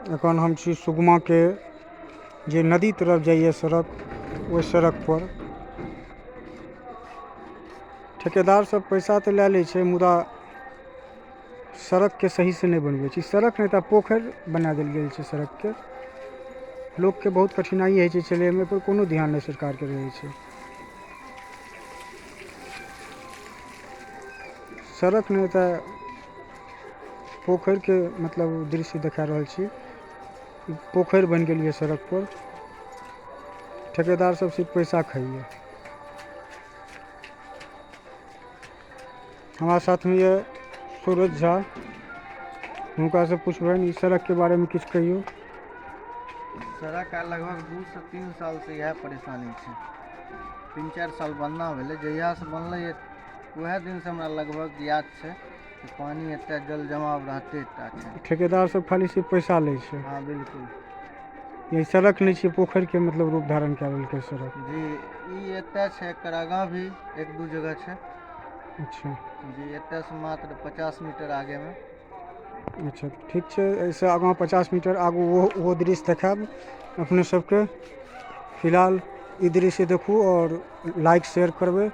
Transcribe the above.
एखन हम छी सुगमा के जे नदी तरफ जाइए सड़क, ओहि सड़क पर ठेकेदार सब पैसा तो ले लै छै, मुदा सड़क के सही से नहीं बनबै छै। सड़क नहीं तो पोखर बना देल गेल छै सड़क के। लोग के बहुत कठिनाई है चले में, पर कोनो ध्यान नहीं सरकार के रहे छै। सड़क नहीं तो पोखर के मतलब दृश्य देखा रहल छी। पोखर बन गेल सड़क पर, ठेकेदार सब सिर्फ पैसा खाइए। हमारे साथ में ये सूरज झा, उनका से पूछबन इस सड़क के बारे में कुछ कहियो। सड़क का लगभग 2 से 3 साल से यह परेशानी है। 3-4 साल बनना भेले, जहिया से बनल वह दिन से हमरा लगभग याद है कि पानी एते जल जमाव रहते छै। ठेकेदार सब खाली सिर्फ पैसा ले छै। हाँ बिल्कुल। ये सड़क नहीं छै, पोखर के मतलब रूप धारण कर लेलकै सड़क। जी ई एते छै, एकर आगा भी 1-2 जगह छै। अच्छा जी एते से मात्र 50 मीटर आगे में। अच्छा ठीक है, ऐसे आगा 50 मीटर आगू वो दृश्य देखाब अपने सबके। फिलहाल ई दृश्य देखू और लाइक शेयर करबै।